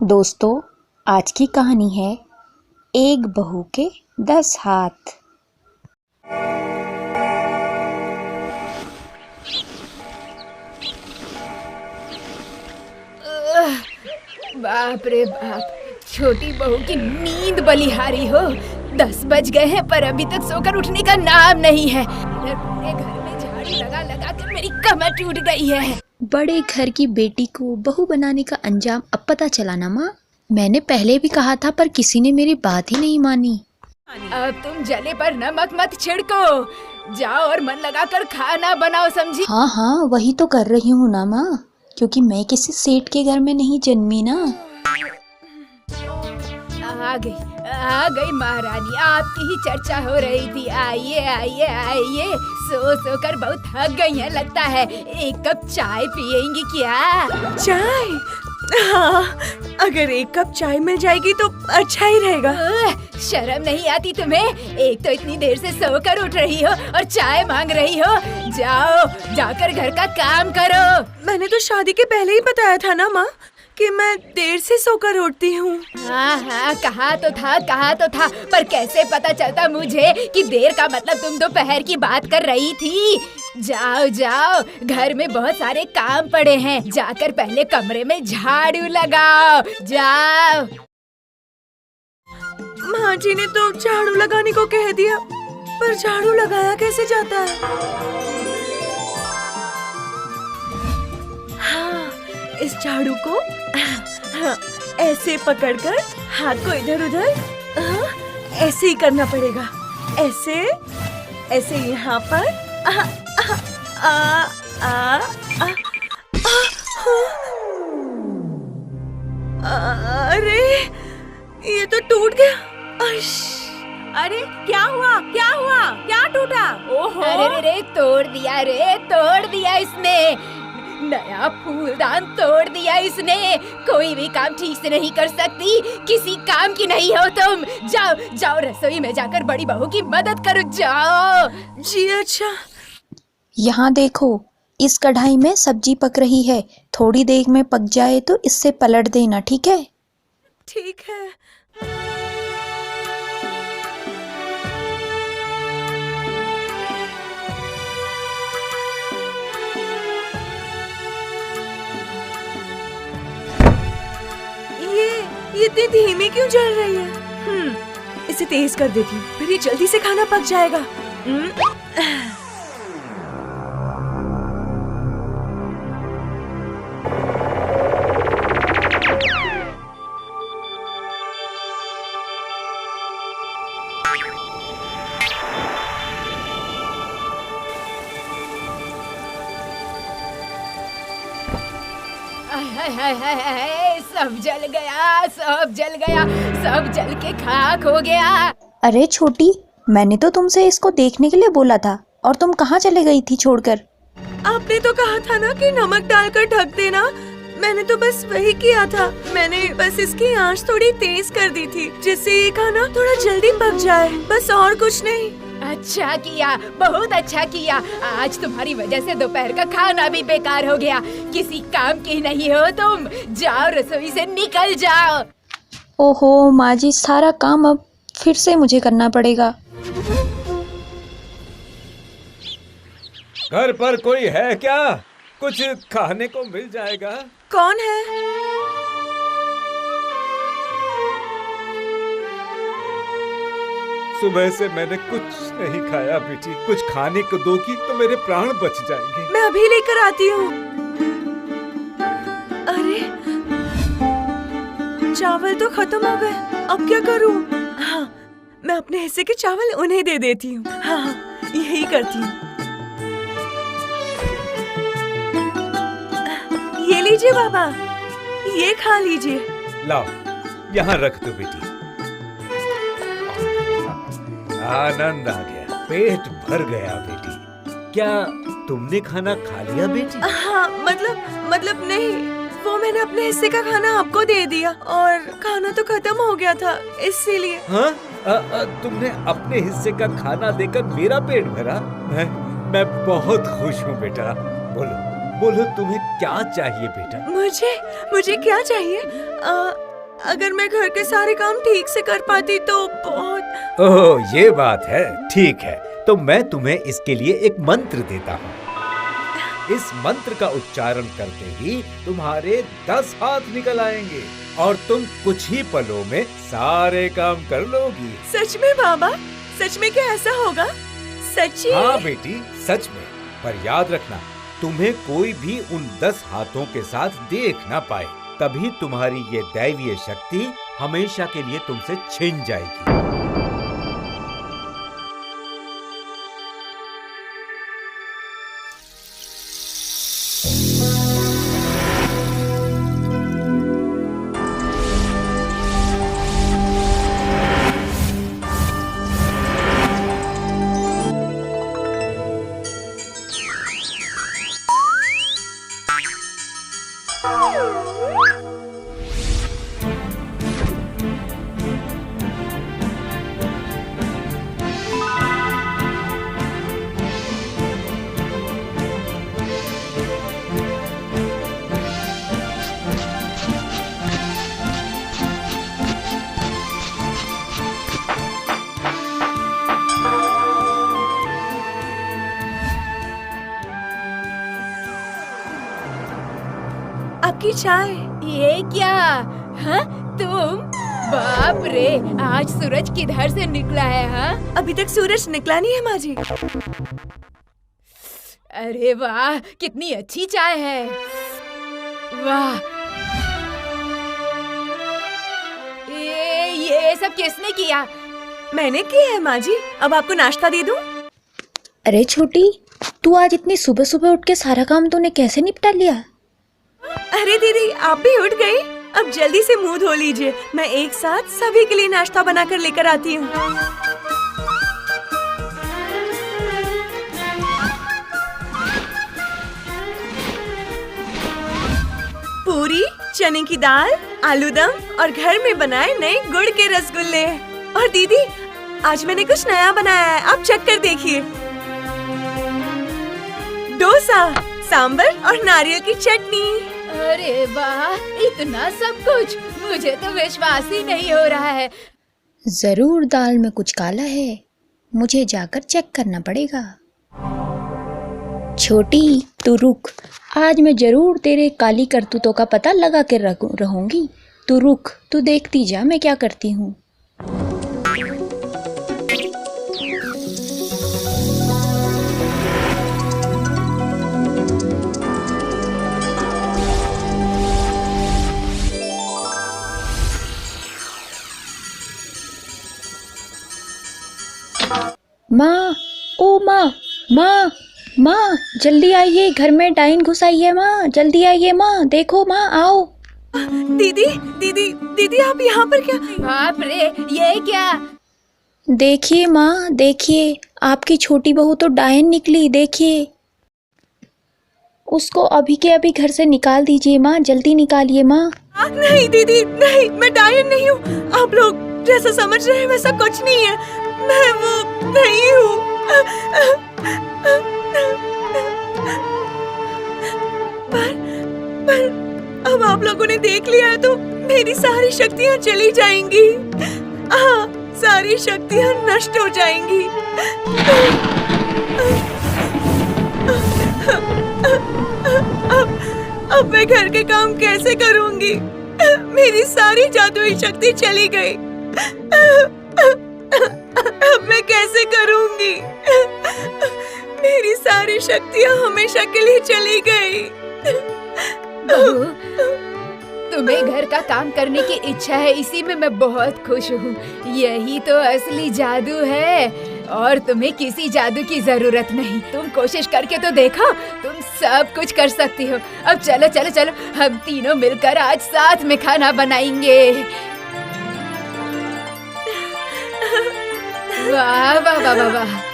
दोस्तों, आज की कहानी है एक बहू के 10 हाथ। बाप रे बाप, छोटी बहू की नींद बलिहारी हो। 10 बज गए हैं पर अभी तक सोकर उठने का नाम नहीं है। इधर पूरे घर में झाड़ू लगा लगा कर मेरी कमर टूट गई है। बड़े घर की बेटी को बहू बनाने का अंजाम अब पता चला ना माँ। मैंने पहले भी कहा था पर किसी ने मेरी बात ही नहीं मानी। अब तुम जले पर नमक मत छिड़को, जाओ और मन लगा कर खाना बनाओ, समझी? हाँ हाँ, वही तो कर रही हूँ ना माँ, क्योंकि मैं किसी सेठ के घर में नहीं जन्मी ना। आ गई महारानी, आपकी ही चर्चा हो रही थी। आइए आइए आइए, सो कर बहुत थक गई हैं लगता है। एक कप चाय पिएंगी क्या? चाय? हाँ, अगर एक कप चाय मिल जाएगी तो अच्छा ही रहेगा। शर्म नहीं आती तुम्हें? एक तो इतनी देर से सोकर उठ रही हो और चाय मांग रही हो। जाओ, जाकर घर का काम करो। मैंने तो शादी के पहले ही बताया था ना माँ कि मैं देर से सोकर उठती हूँ। हाँ, कहा तो था, पर कैसे पता चलता मुझे कि देर का मतलब तुम दोपहर की बात कर रही थी। जाओ, घर में बहुत सारे काम पड़े हैं, जाकर पहले कमरे में झाड़ू लगाओ, जाओ। माँ जी ने तो झाड़ू लगाने को कह दिया, पर झाड़ू लगाया कैसे जाता है? हाँ, इस झाड़ू को ऐसे पकड़कर हाथ को इधर उधर ऐसे ही करना पड़ेगा। ऐसे यहाँ पर अरे ये तो टूट गया। अरे क्या हुआ? क्या टूटा? ओहो! अरे तोड़ दिया इसने। नया फूलदान तोड़ दिया इसने। कोई भी काम ठीक से नहीं कर सकती, किसी काम की नहीं हो तुम। जाओ रसोई में जाकर बड़ी बहू की मदद करो, जाओ। जी अच्छा। यहाँ देखो, इस कढ़ाई में सब्जी पक रही है, थोड़ी देर में पक जाए तो इससे पलट देना, ठीक है? ठीक है। ये इतनी धीमी क्यों जल रही है? इसे तेज कर देती हूँ, फिर ये जल्दी से खाना पक जाएगा। हाय, सब जल गया, सब जल के खाक हो गया। अरे छोटी, मैंने तो तुमसे इसको देखने के लिए बोला था और तुम कहाँ चले गई थी छोड़कर? आपने तो कहा था ना कि नमक डालकर ढक देना। मैंने तो बस वही किया था। मैंने बस इसकी आंच थोड़ी तेज कर दी थी, जिससे ये खाना थोड़ा जल्दी पक जाए, बस और कुछ नहीं। अच्छा किया, बहुत अच्छा किया। आज तुम्हारी वजह से दोपहर का खाना भी बेकार हो गया। किसी काम की नहीं हो तुम। जाओ, रसोई से निकल जाओ। ओहो माँ जी, सारा काम अब फिर से मुझे करना पड़ेगा। घर पर कोई है क्या? कुछ खाने को मिल जाएगा? कौन है? सुबह से मैंने कुछ नहीं खाया बेटी, कुछ खाने को दोगी तो मेरे प्राण बच जाएंगे। मैं अभी लेकर आती हूँ। अरे चावल तो खत्म हो गए, अब क्या करूँ? हाँ, मैं अपने हिस्से के चावल उन्हें दे देती हूँ। हाँ, यही करती हूँ। ये लीजिए बाबा, ये खा लीजिए। लाओ, यहाँ रख दो बेटी। आनंद आ गया, पेट भर गया बेटी। क्या तुमने खाना खा लिया बेटी? हाँ, मतलब नहीं, वो मैंने अपने हिस्से का खाना आपको दे दिया और खाना तो खत्म हो गया था, इसीलिए। हाँ? तुमने अपने हिस्से का खाना देकर मेरा पेट भरा? मैं बहुत खुश हूँ बेटा। बोलो तुम्हें क्या चाहिए बेटा? मुझे क्या चाहिए? अगर मैं घर के सारे काम ठीक से कर पाती तो बहुत। ओह, ये बात है। ठीक है, तो मैं तुम्हें इसके लिए एक मंत्र देता हूँ। इस मंत्र का उच्चारण करते ही तुम्हारे 10 हाथ निकल आएंगे और तुम कुछ ही पलों में सारे काम कर लोगी। सच में बाबा? सच में क्या ऐसा होगा? सच्ची? हाँ बेटी, सच में। पर याद रखना, तुम्हें कोई भी उन 10 हाथों के साथ देख ना पाए, तभी तुम्हारी ये दैवीय शक्ति हमेशा के लिए तुमसे छिन जाएगी। आपकी चाय। ये क्या? हाँ, तुम? बाप रे, आज सूरज किधर से निकला है? हाँ, अभी तक सूरज निकला नहीं है माँ जी। अरे वाह, कितनी अच्छी चाय है। वाह, ये सब किसने किया? मैंने किया है माँ जी। अब आपको नाश्ता दे दूं? अरे छोटी, तू आज इतनी सुबह सुबह उठ के सारा काम तूने कैसे निपटा लिया? अरे दीदी, आप भी उठ गई? अब जल्दी से मुंह धो लीजिए, मैं एक साथ सभी के लिए नाश्ता बनाकर लेकर आती हूँ। पूरी, चने की दाल, आलू दम और घर में बनाए नए गुड़ के रसगुल्ले। और दीदी, आज मैंने कुछ नया बनाया है, आप चख कर देखिए। डोसा, सांबर और नारियल की चटनी। अरे वाह, इतना सब कुछ! मुझे तो विश्वास ही नहीं हो रहा है। जरूर दाल में कुछ काला है, मुझे जाकर चेक करना पड़ेगा। छोटी, तू रुक, आज मैं जरूर तेरे काली करतूतों का पता लगा के रहूंगी। तू रुक, तू देखती जा मैं क्या करती हूँ। माँ, ओ माँ, माँ, माँ, जल्दी आइए, घर में डाइन घुस आई है। माँ, जल्दी आइए माँ, देखो माँ, आओ। दीदी, दीदी, दीदी, आप यहाँ पर क्या? बाप रे, ये क्या? देखिए माँ, देखिए, आपकी छोटी बहू तो डायन निकली। देखिए, उसको अभी के अभी घर से निकाल दीजिए माँ, जल्दी निकालिए माँ। नहीं दीदी, नहीं, मैं डायन नहीं हूँ। आप लोग जैसा समझ रहे हैं वैसा कुछ नहीं है। मैं वो नहीं हूँ। पर अब आप लोगों ने देख लिया है तो मेरी सारी शक्तियाँ चली जाएंगी। हाँ, सारी शक्तियाँ नष्ट हो जाएंगी। अब मैं घर के काम कैसे करूँगी? मेरी सारी जादुई शक्ति चली गई। अब मैं कैसे करूँगी? मेरी सारी शक्तियाँ हमेशा के लिए चली गई। बहू, तुम्हें घर का काम करने की इच्छा है, इसी में मैं बहुत खुश हूँ। यही तो असली जादू है और तुम्हें किसी जादू की जरूरत नहीं। तुम कोशिश करके तो देखो, तुम सब कुछ कर सकती हो। अब चलो चलो चलो, हम तीनों मिलकर आज साथ में खाना बनाएंगे। वाह वाह वाह वाह वाह।